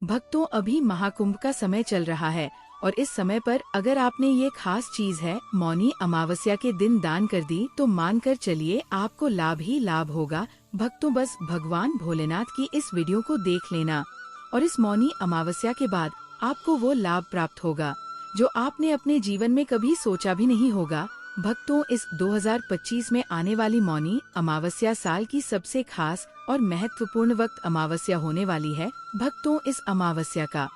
भक्तों, अभी महाकुंभ का समय चल रहा है और इस समय पर अगर आपने ये खास चीज है मौनी अमावस्या के दिन दान कर दी तो मानकर चलिए आपको लाभ ही लाभ होगा। भक्तों, बस भगवान भोलेनाथ की इस वीडियो को देख लेना और इस मौनी अमावस्या के बाद आपको वो लाभ प्राप्त होगा जो आपने अपने जीवन में कभी सोचा भी नहीं होगा। भक्तों, इस 2025 में आने वाली मौनी अमावस्या साल की सबसे खास और महत्वपूर्ण वक्त अमावस्या होने वाली है। भक्तों, इस अमावस्या का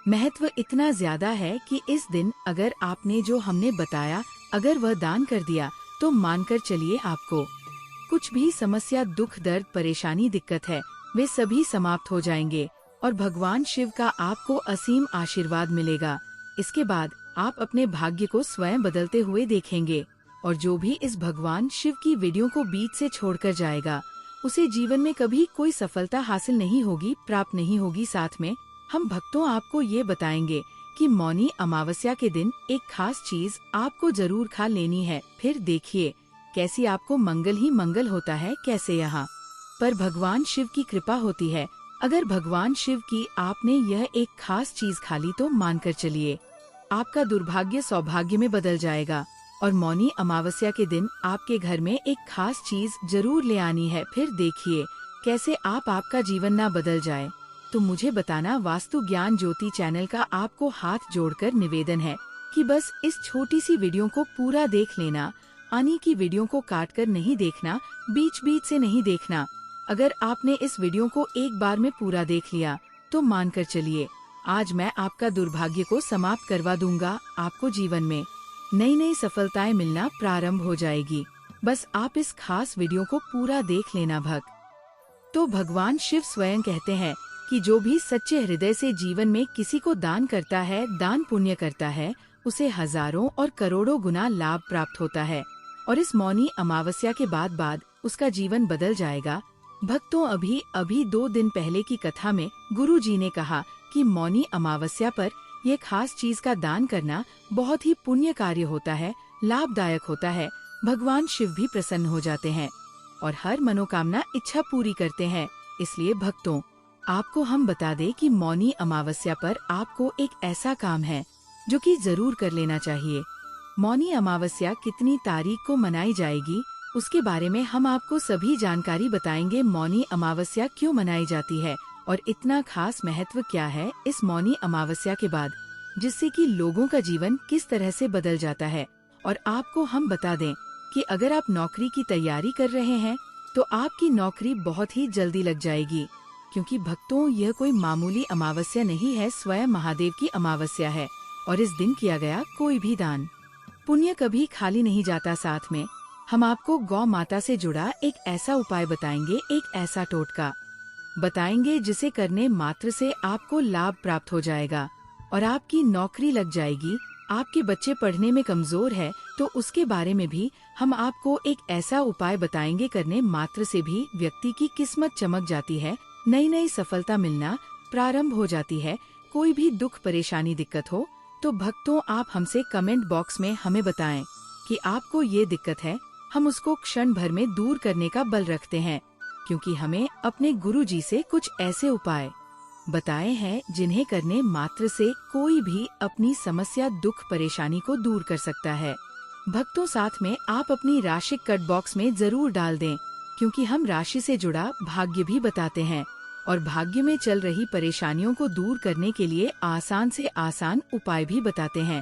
महत्व इतना ज्यादा है कि इस दिन अगर आपने जो हमने बताया अगर वह दान कर दिया तो मानकर चलिए आपको कुछ भी समस्या, दुख, दर्द, परेशानी, दिक्कत है वे सभी समाप्त हो जाएंगे और भगवान शिव का आपको असीम आशीर्वाद मिलेगा। इसके बाद आप अपने भाग्य को स्वयं बदलते हुए देखेंगे और जो भी इस भगवान शिव की वीडियो को बीच से छोड़कर जाएगा उसे जीवन में कभी कोई सफलता हासिल नहीं होगी, प्राप्त नहीं होगी। साथ में हम भक्तों आपको ये बताएंगे कि मौनी अमावस्या के दिन एक खास चीज आपको जरूर खा लेनी है। फिर देखिए कैसी आपको मंगल ही मंगल होता है, कैसे यहाँ पर भगवान शिव की कृपा होती है। अगर भगवान शिव की आपने यह एक खास चीज खा ली तो मानकर चलिए आपका दुर्भाग्य सौभाग्य में बदल जाएगा और मौनी अमावस्या के दिन आपके घर में एक खास चीज जरूर ले आनी है। फिर देखिए कैसे आपका जीवन ना बदल जाए। तो मुझे बताना। वास्तु ज्ञान ज्योति चैनल का आपको हाथ जोड़कर निवेदन है कि बस इस छोटी सी वीडियो को पूरा देख लेना। आनी की वीडियो को काट कर नहीं देखना, बीच बीच से नहीं देखना। अगर आपने इस वीडियो को एक बार में पूरा देख लिया तो मानकर चलिए आज मैं आपका दुर्भाग्य को समाप्त करवा दूंगा। आपको जीवन में नई नई सफलताएं मिलना प्रारंभ हो जाएगी। बस आप इस खास वीडियो को पूरा देख लेना। तो भगवान शिव स्वयं कहते हैं कि जो भी सच्चे हृदय से जीवन में किसी को दान करता है, दान पुण्य करता है, उसे हजारों और करोड़ों गुना लाभ प्राप्त होता है और इस मौनी अमावस्या के बाद उसका जीवन बदल जाएगा। भक्तों, अभी 2 दिन पहले की कथा में गुरु जी ने कहा कि मौनी अमावस्या पर यह खास चीज का दान करना बहुत ही पुण्य कार्य होता है, लाभदायक होता है। भगवान शिव भी प्रसन्न हो जाते हैं और हर मनोकामना इच्छा पूरी करते हैं। इसलिए भक्तों, आपको हम बता दें कि मौनी अमावस्या पर आपको एक ऐसा काम है जो कि जरूर कर लेना चाहिए। मौनी अमावस्या कितनी तारीख को मनाई जाएगी उसके बारे में हम आपको सभी जानकारी बताएंगे। मौनी अमावस्या क्यों मनाई जाती है और इतना खास महत्व क्या है इस मौनी अमावस्या के बाद, जिससे कि लोगों का जीवन किस तरह से बदल जाता है। और आपको हम बता दें कि अगर आप नौकरी की तैयारी कर रहे हैं तो आपकी नौकरी बहुत ही जल्दी लग जाएगी, क्योंकि भक्तों यह कोई मामूली अमावस्या नहीं है, स्वयं महादेव की अमावस्या है और इस दिन किया गया कोई भी दान पुण्य कभी खाली नहीं जाता। साथ में हम आपको गौ माता से जुड़ा एक ऐसा उपाय बताएंगे, एक ऐसा टोटका बताएंगे जिसे करने मात्र से आपको लाभ प्राप्त हो जाएगा और आपकी नौकरी लग जाएगी। आपके बच्चे पढ़ने में कमजोर है तो उसके बारे में भी हम आपको एक ऐसा उपाय बताएंगे, करने मात्र से भी व्यक्ति की किस्मत चमक जाती है, नई नई सफलता मिलना प्रारंभ हो जाती है। कोई भी दुख, परेशानी, दिक्कत हो तो भक्तों आप हमसे कमेंट बॉक्स में हमें बताएं कि आपको ये दिक्कत है। हम उसको क्षण भर में दूर करने का बल रखते हैं, क्योंकि हमें अपने गुरु जी से कुछ ऐसे उपाय बताए हैं जिन्हें करने मात्र से कोई भी अपनी समस्या, दुख, परेशानी को दूर कर सकता है। भक्तों, साथ में आप अपनी राशि कट बॉक्स में जरूर डाल दें, क्योंकि हम राशि से जुड़ा भाग्य भी बताते हैं और भाग्य में चल रही परेशानियों को दूर करने के लिए आसान से आसान उपाय भी बताते हैं।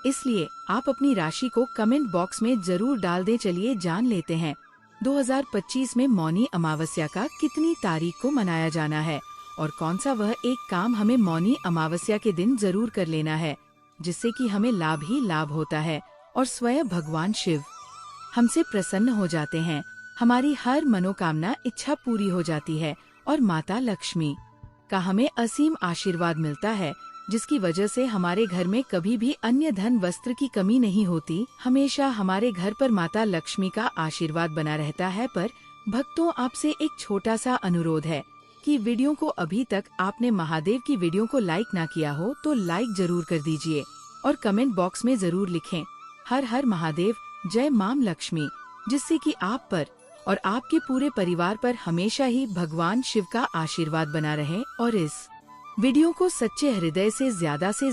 इसलिए आप अपनी राशि को कमेंट बॉक्स में जरूर डाल दें। चलिए जान लेते हैं 2025 में मौनी अमावस्या का कितनी तारीख को मनाया जाना है और कौन सा वह एक काम हमें मौनी अमावस्या के दिन जरूर कर लेना है, जिससे कि हमें लाभ ही लाभ होता है और स्वयं भगवान शिव हमसे प्रसन्न हो जाते हैं। हमारी हर मनोकामना, इच्छा पूरी हो जाती है और माता लक्ष्मी का हमें असीम आशीर्वाद मिलता है, जिसकी वजह से हमारे घर में कभी भी अन्य धन, वस्त्र की कमी नहीं होती। हमेशा हमारे घर पर माता लक्ष्मी का आशीर्वाद बना रहता है। पर भक्तों, आपसे एक छोटा सा अनुरोध है कि वीडियो को अभी तक आपने महादेव की वीडियो को लाइक ना किया हो तो लाइक जरूर कर दीजिए और कमेंट बॉक्स में जरूर लिखें हर हर महादेव, जय माम लक्ष्मी, जिससे कि आप पर और आपके पूरे परिवार पर हमेशा ही भगवान शिव का आशीर्वाद बना रहे और इस वीडियो को सच्चे हृदय से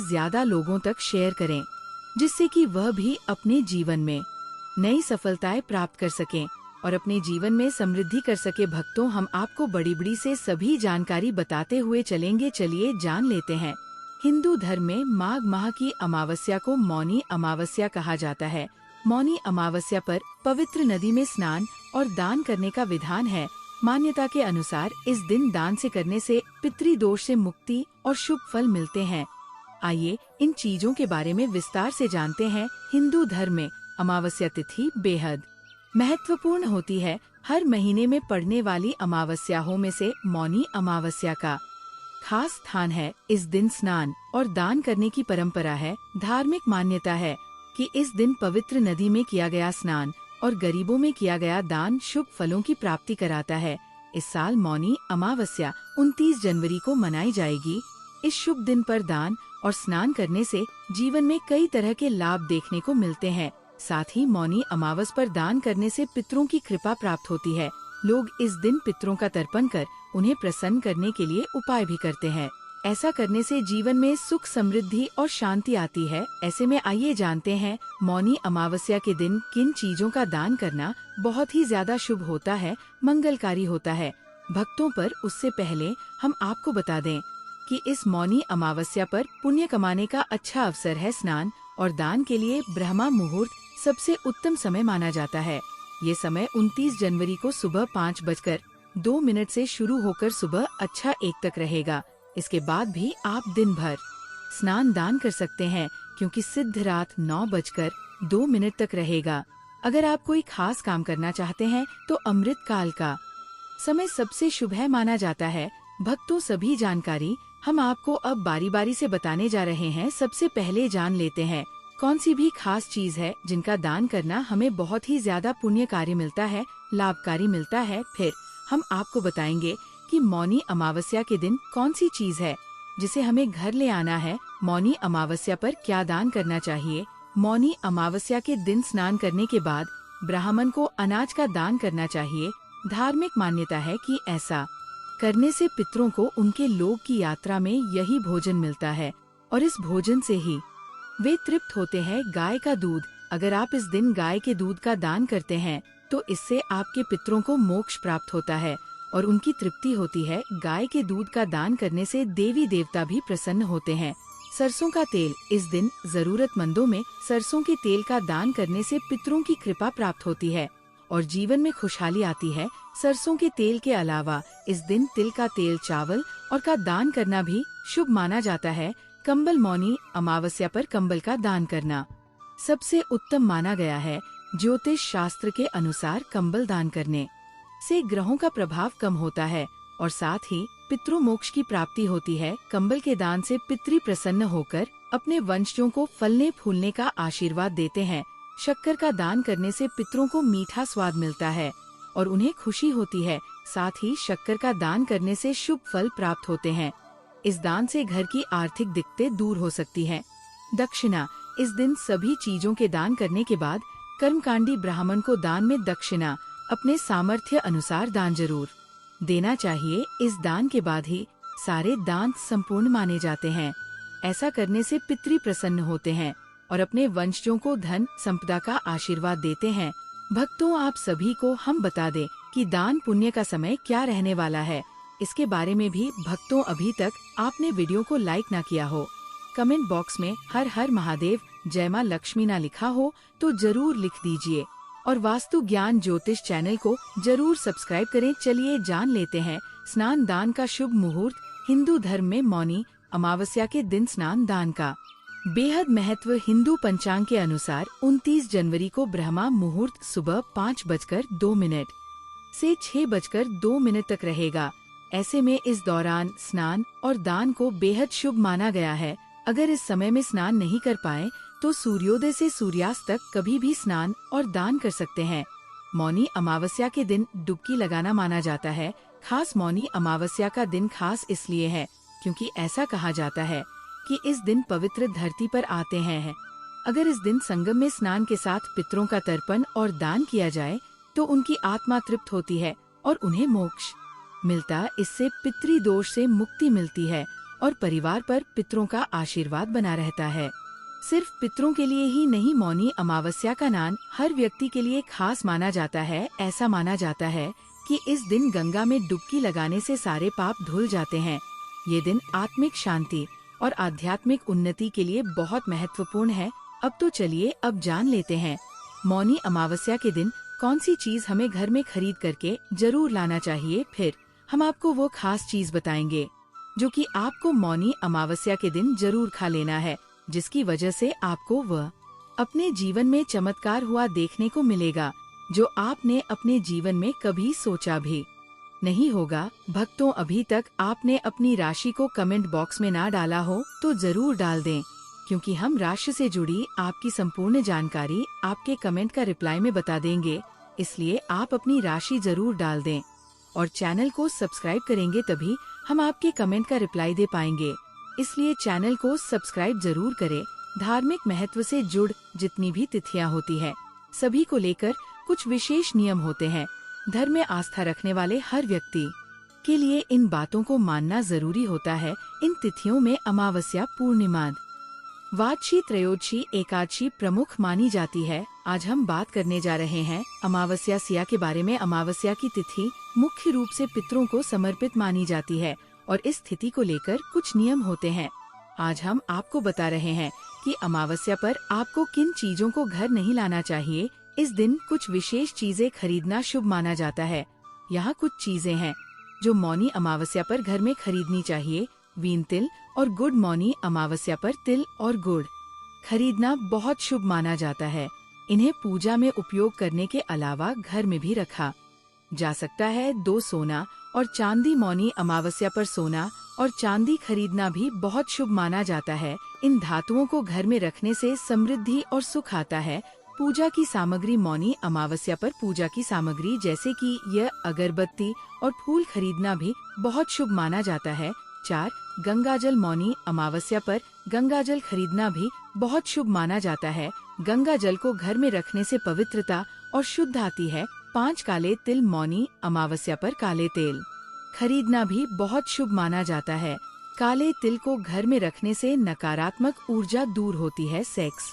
ज्यादा लोगों तक शेयर करें, जिससे कि वह भी अपने जीवन में नई सफलताएं प्राप्त कर सकें और अपने जीवन में समृद्धि कर सके। भक्तों, हम आपको बड़ी से सभी जानकारी बताते हुए चलेंगे। चलिए जान लेते हैं। हिंदू धर्म में माघ माह की अमावस्या को मौनी अमावस्या कहा जाता है। मौनी अमावस्या पर पवित्र नदी में स्नान और दान करने का विधान है। मान्यता के अनुसार इस दिन दान से करने से पितृदोष से मुक्ति और शुभ फल मिलते हैं। आइए इन चीजों के बारे में विस्तार से जानते हैं। हिंदू धर्म में अमावस्या तिथि बेहद महत्वपूर्ण होती है। हर महीने में पड़ने वाली अमावस्याओं में से मौनी अमावस्या का खास स्थान है। इस दिन स्नान और दान करने की परंपरा है। धार्मिक मान्यता है कि इस दिन पवित्र नदी में किया गया स्नान और गरीबों में किया गया दान शुभ फलों की प्राप्ति कराता है। इस साल मौनी अमावस्या 29 जनवरी को मनाई जाएगी। इस शुभ दिन पर दान और स्नान करने से जीवन में कई तरह के लाभ देखने को मिलते हैं। साथ ही मौनी अमावस पर दान करने से पितरों की कृपा प्राप्त होती है। लोग इस दिन पितरों का तर्पण कर उन्हें प्रसन्न करने के लिए उपाय भी करते हैं। ऐसा करने से जीवन में सुख, समृद्धि और शांति आती है। ऐसे में आइए जानते हैं मौनी अमावस्या के दिन किन चीजों का दान करना बहुत ही ज्यादा शुभ होता है, मंगलकारी होता है। भक्तों, पर उससे पहले हम आपको बता दें कि इस मौनी अमावस्या पर पुण्य कमाने का अच्छा अवसर है। स्नान और दान के लिए ब्रह्मा मुहूर्त सबसे उत्तम समय माना जाता है। ये समय 29 जनवरी को सुबह 5:02 से शुरू होकर सुबह 1 तक रहेगा। इसके बाद भी आप दिन भर स्नान दान कर सकते हैं, क्योंकि सिद्ध रात 9:02 तक रहेगा। अगर आप कोई खास काम करना चाहते हैं तो अमृत काल का समय सबसे शुभ है माना जाता है। भक्तों, सभी जानकारी हम आपको अब बारी बारी से बताने जा रहे हैं। सबसे पहले जान लेते हैं कौन सी भी खास चीज है जिनका दान करना हमें बहुत ही ज्यादा पुण्य कार्य मिलता है, लाभकारी मिलता है। फिर हम आपको बताएंगे कि मौनी अमावस्या के दिन कौन सी चीज है जिसे हमें घर ले आना है। मौनी अमावस्या पर क्या दान करना चाहिए। मौनी अमावस्या के दिन स्नान करने के बाद ब्राह्मण को अनाज का दान करना चाहिए। धार्मिक मान्यता है कि ऐसा करने से पितरों को उनके लोक की यात्रा में यही भोजन मिलता है और इस भोजन से ही वे तृप्त होते हैं। गाय का दूध, अगर आप इस दिन गाय के दूध का दान करते हैं तो इससे आपके पितरों को मोक्ष प्राप्त होता है और उनकी तृप्ति होती है। गाय के दूध का दान करने से देवी देवता भी प्रसन्न होते हैं। सरसों का तेल, इस दिन जरूरतमंदों में सरसों के तेल का दान करने से पितरों की कृपा प्राप्त होती है और जीवन में खुशहाली आती है। सरसों के तेल के अलावा इस दिन तिल का तेल, चावल और का दान करना भी शुभ माना जाता है। कंबल, मौनी अमावस्या पर कंबल का दान करना सबसे उत्तम माना गया है। ज्योतिष शास्त्र के अनुसार कंबल दान करने से ग्रहों का प्रभाव कम होता है और साथ ही पितृ मोक्ष की प्राप्ति होती है। कंबल के दान से पितृ प्रसन्न होकर अपने वंशजों को फलने फूलने का आशीर्वाद देते हैं। शक्कर का दान करने से पितरों को मीठा स्वाद मिलता है और उन्हें खुशी होती है। साथ ही शक्कर का दान करने से शुभ फल प्राप्त होते हैं। इस दान से घर की आर्थिक दिक्कतें दूर हो सकती हैं। दक्षिणा, इस दिन सभी चीजों के दान करने के बाद कर्मकांडी ब्राह्मण को दान में दक्षिणा अपने सामर्थ्य अनुसार दान जरूर देना चाहिए। इस दान के बाद ही सारे दान संपूर्ण माने जाते हैं। ऐसा करने से पितृ प्रसन्न होते हैं और अपने वंशजों को धन संपदा का आशीर्वाद देते हैं। भक्तों, आप सभी को हम बता दें कि दान पुण्य का समय क्या रहने वाला है। इसके बारे में भी भक्तों, अभी तक आपने वीडियो को लाइक ना किया हो, कमेंट बॉक्स में हर हर महादेव जय मां लक्ष्मी ना लिखा हो तो जरूर लिख दीजिए और वास्तु ज्ञान ज्योतिष चैनल को जरूर सब्सक्राइब करें। चलिए जान लेते हैं स्नान दान का शुभ मुहूर्त। हिंदू धर्म में मौनी अमावस्या के दिन स्नान दान का बेहद महत्व। हिंदू पंचांग के अनुसार 29 जनवरी को ब्रह्मा मुहूर्त सुबह 5:02 से 6:02 तक रहेगा। ऐसे में इस दौरान स्नान और दान को बेहद शुभ माना गया है। अगर इस समय में स्नान नहीं कर पाए तो सूर्योदय से सूर्यास्त तक कभी भी स्नान और दान कर सकते हैं। मौनी अमावस्या के दिन डुबकी लगाना माना जाता है। खास मौनी अमावस्या का दिन खास इसलिए है क्योंकि ऐसा कहा जाता है कि इस दिन पवित्र धरती पर आते हैं। अगर इस दिन संगम में स्नान के साथ पितरों का तर्पण और दान किया जाए तो उनकी आत्मा तृप्त होती है और उन्हें मोक्ष मिलता। इससे पितृदोष से मुक्ति मिलती है और परिवार पर पितरों का आशीर्वाद बना रहता है। सिर्फ पितरों के लिए ही नहीं, मौनी अमावस्या का स्नान हर व्यक्ति के लिए खास माना जाता है। ऐसा माना जाता है कि इस दिन गंगा में डुबकी लगाने से सारे पाप धुल जाते हैं। ये दिन आत्मिक शांति और आध्यात्मिक उन्नति के लिए बहुत महत्वपूर्ण है। अब तो चलिए अब जान लेते हैं मौनी अमावस्या के दिन कौन सी चीज हमें घर में खरीद करके जरूर लाना चाहिए। फिर हम आपको वो खास चीज बताएंगे जो कि आपको मौनी अमावस्या के दिन जरूर खा लेना है, जिसकी वजह से आपको वह अपने जीवन में चमत्कार हुआ देखने को मिलेगा जो आपने अपने जीवन में कभी सोचा भी नहीं होगा। भक्तों, अभी तक आपने अपनी राशि को कमेंट बॉक्स में ना डाला हो तो जरूर डाल दें, क्योंकि हम राशि से जुड़ी आपकी संपूर्ण जानकारी आपके कमेंट का रिप्लाई में बता देंगे। इसलिए आप अपनी राशि जरूर डाल दें और चैनल को सब्सक्राइब करेंगे तभी हम आपके कमेंट का रिप्लाई दे पाएंगे। इसलिए चैनल को सब्सक्राइब जरूर करें। धार्मिक महत्व से जुड़ जितनी भी तिथियां होती है, सभी को लेकर कुछ विशेष नियम होते हैं। धर्म में आस्था रखने वाले हर व्यक्ति के लिए इन बातों को मानना जरूरी होता है। इन तिथियों में अमावस्या, पूर्णिमा, द्वादशी, त्रयोदशी, एकादशी प्रमुख मानी जाती है। आज हम बात करने जा रहे हैं अमावस्या सिया के बारे में। अमावस्या की तिथि मुख्य रूप से पितरों को समर्पित मानी जाती है और इस तिथि को लेकर कुछ नियम होते हैं। आज हम आपको बता रहे हैं कि अमावस्या पर आपको किन चीजों को घर नहीं लाना चाहिए। इस दिन कुछ विशेष चीजें खरीदना शुभ माना जाता है। यहाँ कुछ चीजें हैं जो मौनी अमावस्या पर घर में खरीदनी चाहिए। वीन तिल और गुड़। मौनी अमावस्या पर तिल और गुड़ खरीदना बहुत शुभ माना जाता है। इन्हें पूजा में उपयोग करने के अलावा घर में भी रखा जा सकता है। 2 सोना और चांदी। मौनी अमावस्या पर सोना और चांदी खरीदना भी बहुत शुभ माना जाता है। इन धातुओं को घर में रखने से समृद्धि और सुख आता है। पूजा की सामग्री। मौनी अमावस्या पर पूजा की सामग्री जैसे कि यह अगरबत्ती और फूल खरीदना भी बहुत शुभ माना जाता है। 4 गंगाजल। मौनी अमावस्या पर गंगाजल खरीदना भी बहुत शुभ माना जाता है। गंगा जल को घर में रखने से पवित्रता और शुद्ध आती है। 5 काले तिल। मौनी अमावस्या पर काले तिल खरीदना भी बहुत शुभ माना जाता है। काले तिल को घर में रखने से नकारात्मक ऊर्जा दूर होती है। सेक्स।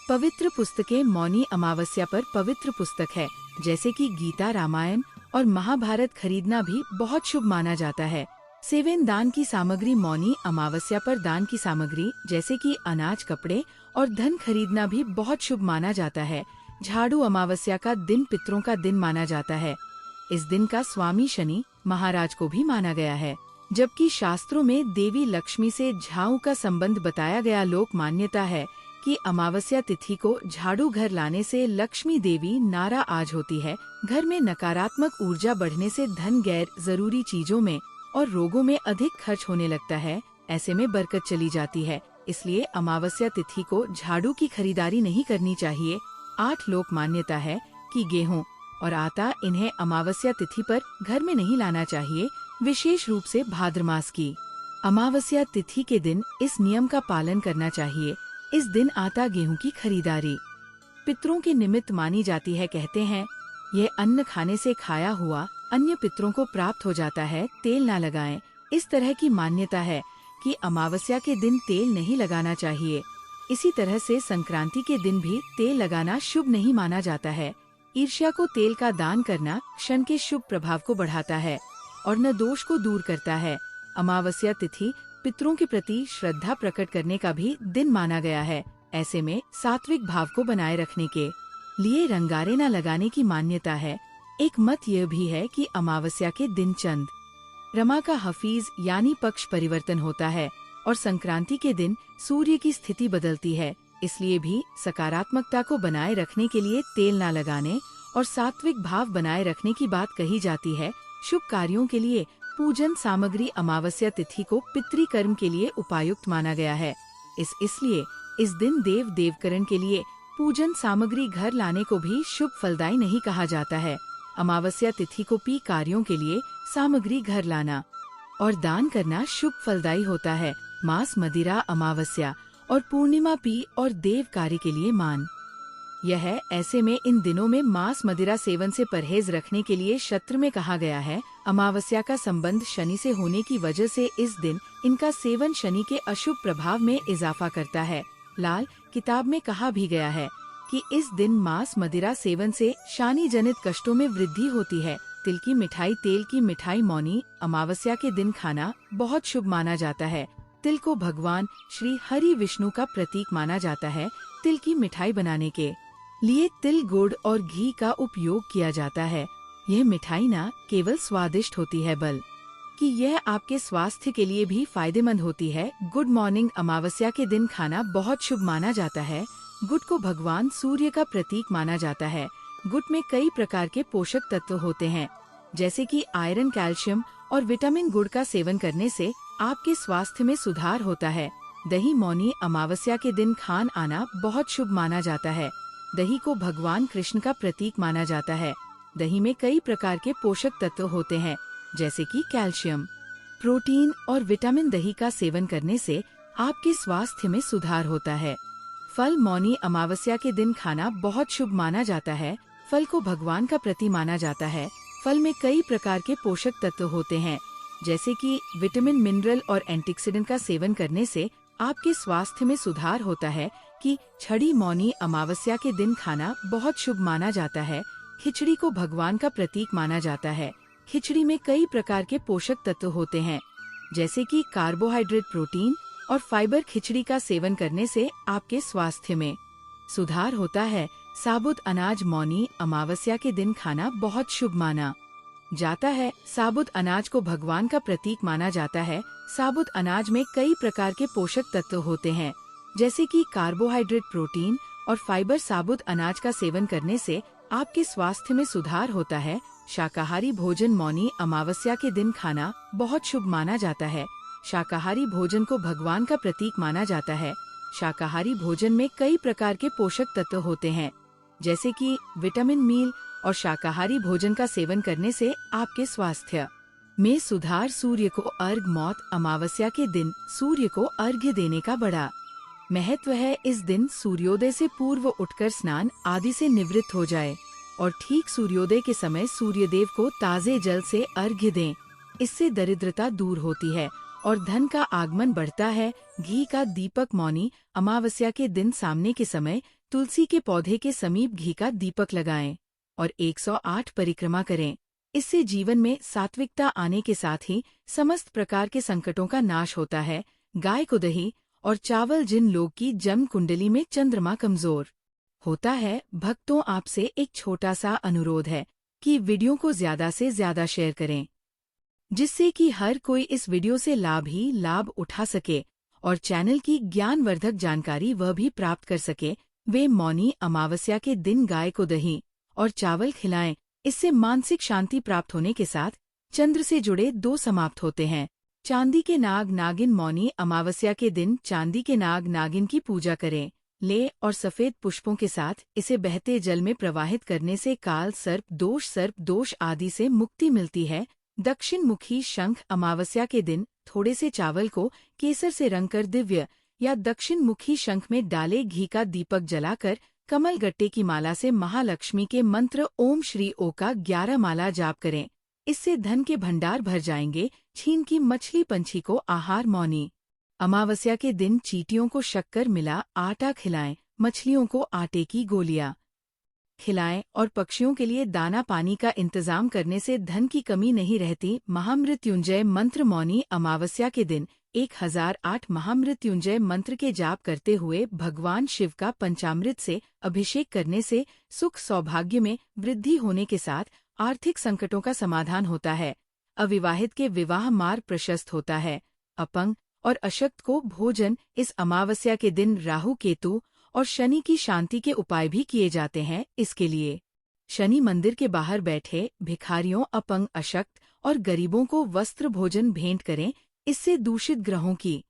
पवित्र पुस्तकें। मौनी अमावस्या पर पवित्र पुस्तक है जैसे कि गीता, रामायण और महाभारत खरीदना भी बहुत शुभ माना जाता है। 7 दान की सामग्री। मौनी अमावस्या पर दान की सामग्री जैसे कि अनाज, कपड़े और धन खरीदना भी बहुत शुभ माना जाता है। झाड़ू। अमावस्या का दिन पितरों का दिन माना जाता है। इस दिन का स्वामी शनि महाराज को भी माना गया है, जबकि शास्त्रों में देवी लक्ष्मी से झाड़ू का संबंध बताया गया। लोक मान्यता है कि अमावस्या तिथि को झाड़ू घर लाने से लक्ष्मी देवी नाराज होती है। घर में नकारात्मक ऊर्जा बढ़ने से धन, गैर जरूरी चीजों में और रोगों में अधिक खर्च होने लगता है। ऐसे में बरकत चली जाती है। इसलिए अमावस्या तिथि को झाड़ू की खरीदारी नहीं करनी चाहिए। 8 लोक मान्यता है कि गेहूं और आटा, इन्हें अमावस्या तिथि पर घर में नहीं लाना चाहिए, विशेष रूप से भाद्र मास की अमावस्या तिथि के दिन इस नियम का पालन करना चाहिए। इस दिन आटा, गेहूं की खरीदारी पितरों के निमित्त मानी जाती है। कहते हैं यह अन्न खाने से खाया हुआ अन्य पितरों को प्राप्त हो जाता है। तेल ना लगाएं। इस तरह की मान्यता है कि अमावस्या के दिन तेल नहीं लगाना चाहिए। इसी तरह से संक्रांति के दिन भी तेल लगाना शुभ नहीं माना जाता है। ईर्ष्या को तेल का दान करना क्षण के शुभ प्रभाव को बढ़ाता है और न दोष को दूर करता है। अमावस्या तिथि पितरों के प्रति श्रद्धा प्रकट करने का भी दिन माना गया है। ऐसे में सात्विक भाव को बनाए रखने के लिए रंगारे न लगाने की मान्यता है। एक मत यह भी है कि अमावस्या के दिन चंद रमा का हफीज यानी पक्ष परिवर्तन होता है और संक्रांति के दिन सूर्य की स्थिति बदलती है। इसलिए भी सकारात्मकता को बनाए रखने के लिए तेल न लगाने और सात्विक भाव बनाए रखने की बात कही जाती है। शुभ कार्यों के लिए पूजन सामग्री। अमावस्या तिथि को पितृकर्म के लिए उपयुक्त माना गया है। इसलिए इस दिन देव देवकरण के लिए पूजन सामग्री घर लाने को भी शुभ फलदायी नहीं कहा जाता है। अमावस्या तिथि को पी कार्यों के लिए सामग्री घर लाना और दान करना शुभ फलदायी होता है। मांस, मदिरा, अमावस्या और पूर्णिमा पी और देव कार्य के लिए मान यह है, ऐसे में इन दिनों में मांस मदिरा सेवन से परहेज रखने के लिए शस्त्र में कहा गया है। अमावस्या का संबंध शनि से होने की वजह से इस दिन इनका सेवन शनि के अशुभ प्रभाव में इजाफा करता है। लाल किताब में कहा भी गया है कि इस दिन मांस मदिरा सेवन से शानी जनित कष्टों में वृद्धि होती है। तिल की मिठाई, तेल की मिठाई मौनी अमावस्या के दिन खाना बहुत शुभ माना जाता है। तिल को भगवान श्री हरि विष्णु का प्रतीक माना जाता है। तिल की मिठाई बनाने के लिए तिल, गुड़ और घी का उपयोग किया जाता है। यह मिठाई न केवल स्वादिष्ट होती है बल्कि यह आपके स्वास्थ्य के लिए भी फायदेमंद होती है। गुड मॉर्निंग अमावस्या के दिन खाना बहुत शुभ माना जाता है। गुड़ को भगवान सूर्य का प्रतीक माना जाता है। गुड़ में कई प्रकार के पोषक तत्व होते हैं, जैसे कि आयरन, कैल्शियम और विटामिन। गुड़ का सेवन करने से आपके स्वास्थ्य में सुधार होता है। दही मौनी अमावस्या के दिन खान आना बहुत शुभ माना जाता है। दही को भगवान कृष्ण का प्रतीक माना जाता है। दही में कई प्रकार के पोषक तत्व होते हैं, जैसे कि कैल्शियम, प्रोटीन और विटामिन। दही का सेवन करने से आपके स्वास्थ्य में सुधार होता है। फल मौनी अमावस्या के दिन खाना बहुत शुभ माना जाता है। फल को भगवान का प्रतीक माना जाता है। फल में कई प्रकार के पोषक तत्व होते हैं, जैसे कि विटामिन, मिनरल और एंटीऑक्सीडेंट। का सेवन करने से आपके स्वास्थ्य में सुधार होता है। कि छड़ी मौनी अमावस्या के दिन खाना बहुत शुभ माना जाता है। खिचड़ी को भगवान का प्रतीक माना जाता है। खिचड़ी में कई प्रकार के पोषक तत्व होते हैं, जैसे कि कार्बोहाइड्रेट, प्रोटीन और फाइबर। खिचड़ी का सेवन करने से आपके स्वास्थ्य में सुधार होता है। साबुत अनाज मौनी अमावस्या के दिन खाना बहुत शुभ माना जाता है। साबुत अनाज को भगवान का प्रतीक माना जाता है। साबुत अनाज में कई प्रकार के पोषक तत्व होते हैं, जैसे कि कार्बोहाइड्रेट, प्रोटीन और फाइबर। साबुत अनाज का सेवन करने से आपके स्वास्थ्य में सुधार होता है। शाकाहारी भोजन मौनी अमावस्या के दिन खाना बहुत शुभ माना जाता है। शाकाहारी भोजन को भगवान का प्रतीक माना जाता है। शाकाहारी भोजन में कई प्रकार के पोषक तत्व होते हैं, जैसे कि विटामिन, मील और शाकाहारी भोजन का सेवन करने से आपके स्वास्थ्य में सुधार। सूर्य को अर्घ मौत अमावस्या के दिन सूर्य को अर्घ्य देने का बड़ा महत्व है। इस दिन सूर्योदय से पूर्व उठकर स्नान आदि से निवृत्त हो जाए और ठीक सूर्योदय के समय सूर्यदेव को ताजे जल से अर्घ्य दें। इससे दरिद्रता दूर होती है और धन का आगमन बढ़ता है। घी का दीपक मौनी अमावस्या के दिन सामने के समय तुलसी के पौधे के समीप घी का दीपक लगाएं और 108 परिक्रमा करें। इससे जीवन में सात्विकता आने के साथ ही समस्त प्रकार के संकटों का नाश होता है। गाय को दही और चावल जिन लोग की जन्म कुंडली में चंद्रमा कमजोर होता है, भक्तों आपसे एक छोटा सा अनुरोध है कि वीडियो को ज्यादा से ज्यादा शेयर करें, जिससे कि हर कोई इस वीडियो से लाभ ही लाभ उठा सके और चैनल की ज्ञानवर्धक जानकारी वह भी प्राप्त कर सके। वे मौनी अमावस्या के दिन गाय को दही और चावल खिलाएं। इससे मानसिक शांति प्राप्त होने के साथ चंद्र से जुड़े दो समाप्त होते हैं। चांदी के नाग नागिन मौनी अमावस्या के दिन चांदी के नाग नागिन की पूजा करें। ले और सफेद पुष्पों के साथ इसे बहते जल में प्रवाहित करने से काल सर्प दोष आदि से मुक्ति मिलती है। दक्षिण मुखी शंख अमावस्या के दिन थोड़े से चावल को केसर से रंगकर दिव्य या दक्षिण मुखी शंख में डाले घी का दीपक जलाकर कमल गट्टे की माला से महालक्ष्मी के मंत्र ओम श्री ओ का 11 माला जाप करें। इससे धन के भंडार भर जाएंगे। छीन की मछली पंछी को आहार मौनी अमावस्या के दिन चींटियों को शक्कर मिला आटा खिलाएं। मछलियों को आटे की गोलियां खिलाएं और पक्षियों के लिए दाना पानी का इंतजाम करने से धन की कमी नहीं रहती। महामृत्युंजय मंत्र मौनी अमावस्या के दिन 1008 महामृत्युंजय मंत्र के जाप करते हुए भगवान शिव का पंचामृत से अभिषेक करने से सुख सौभाग्य में वृद्धि होने के साथ आर्थिक संकटों का समाधान होता है। अविवाहित के विवाह मार्ग प्रशस्त होता है। अपंग और अशक्त को भोजन इस अमावस्या के दिन राहु, केतु और शनि की शांति के उपाय भी किए जाते हैं। इसके लिए शनि मंदिर के बाहर बैठे भिखारियों, अपंग, अशक्त और गरीबों को वस्त्र भोजन भेंट करें। इससे दूषित ग्रहों की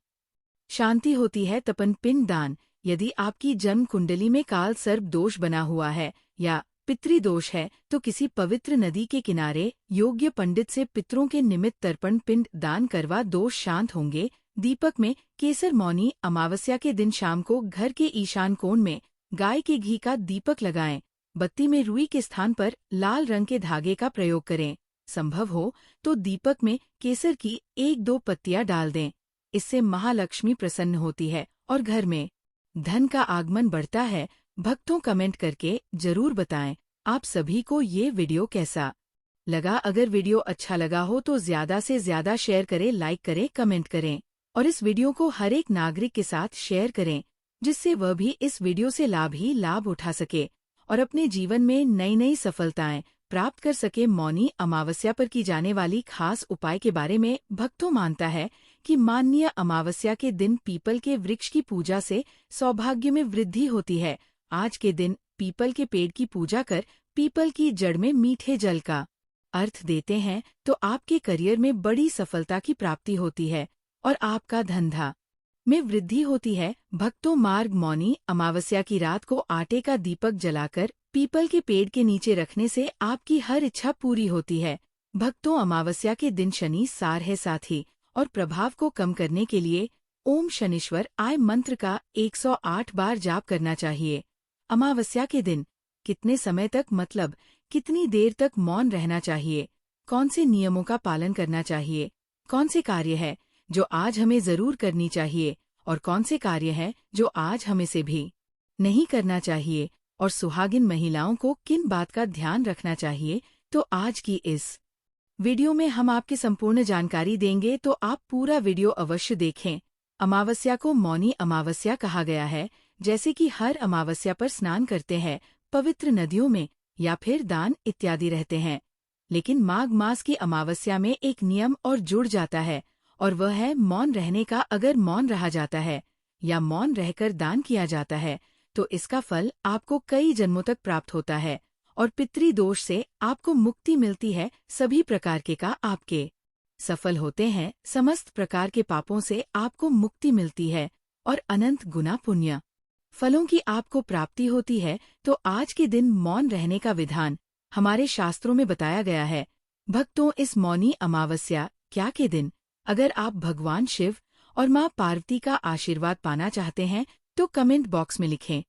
शांति होती है। तपन पिंड दान यदि आपकी जन्म कुंडली में काल सर्प दोष बना हुआ है या पितृदोष है तो किसी पवित्र नदी के किनारे योग्य पंडित से पितरों के निमित्त तर्पण पिंड दान करवा दोष शांत होंगे। दीपक में केसर मौनी अमावस्या के दिन शाम को घर के ईशान कोण में गाय के घी का दीपक लगाएं। बत्ती में रुई के स्थान पर लाल रंग के धागे का प्रयोग करें। संभव हो तो दीपक में केसर की 1-2 पत्तियां डाल दें। इससे महालक्ष्मी प्रसन्न होती है और घर में धन का आगमन बढ़ता है। भक्तों, कमेंट करके जरूर बताएं आप सभी को ये वीडियो कैसा लगा। अगर वीडियो अच्छा लगा हो तो ज्यादा से ज्यादा शेयर करें, लाइक करें, कमेंट करें और इस वीडियो को हर एक नागरिक के साथ शेयर करें, जिससे वह भी इस वीडियो से लाभ ही लाभ उठा सके और अपने जीवन में नई नई सफलताएं प्राप्त कर सके। मौनी अमावस्या पर की जाने वाली खास उपाय के बारे में भक्तों मानता है कि माननीय अमावस्या के दिन पीपल के वृक्ष की पूजा से सौभाग्य में वृद्धि होती है। आज के दिन पीपल के पेड़ की पूजा कर पीपल की जड़ में मीठे जल का अर्थ देते हैं तो आपके करियर में बड़ी सफलता की प्राप्ति होती है और आपका धंधा में वृद्धि होती है। भक्तों, मार्ग मौनी अमावस्या की रात को आटे का दीपक जलाकर पीपल के पेड़ के नीचे रखने से आपकी हर इच्छा पूरी होती है। भक्तों, अमावस्या के दिन शनि सार है, साथ ही और प्रभाव को कम करने के लिए ओम शनिश्वर आय मंत्र का 108 बार जाप करना चाहिए। अमावस्या के दिन कितने समय तक, मतलब कितनी देर तक मौन रहना चाहिए, कौन से नियमों का पालन करना चाहिए, कौन से कार्य है जो आज हमें जरूर करनी चाहिए और कौन से कार्य हैं जो आज हमें से भी नहीं करना चाहिए, और सुहागिन महिलाओं को किन बात का ध्यान रखना चाहिए, तो आज की इस वीडियो में हम आपकी संपूर्ण जानकारी देंगे, तो आप पूरा वीडियो अवश्य देखें। अमावस्या को मौनी अमावस्या कहा गया है, जैसे कि हर अमावस्या पर स्नान करते हैं, पवित्र नदियों में या फिर दान इत्यादि रहते हैं। लेकिन माघ मास की अमावस्या में एक नियम और जुड़ जाता है और वह है मौन रहने का। अगर मौन रहा जाता है या मौन रहकर दान किया जाता है तो इसका फल आपको कई जन्मों तक प्राप्त होता है और पितृदोष से आपको मुक्ति मिलती है। सभी प्रकार के का आपके सफल होते हैं, समस्त प्रकार के पापों से आपको मुक्ति मिलती है और अनंत गुना पुण्य फलों की आपको प्राप्ति होती है। तो आज के दिन मौन रहने का विधान हमारे शास्त्रों में बताया गया है। भक्तों, इस मौनी अमावस्या क्या के दिन अगर आप भगवान शिव और मां पार्वती का आशीर्वाद पाना चाहते हैं तो कमेंट बॉक्स में लिखें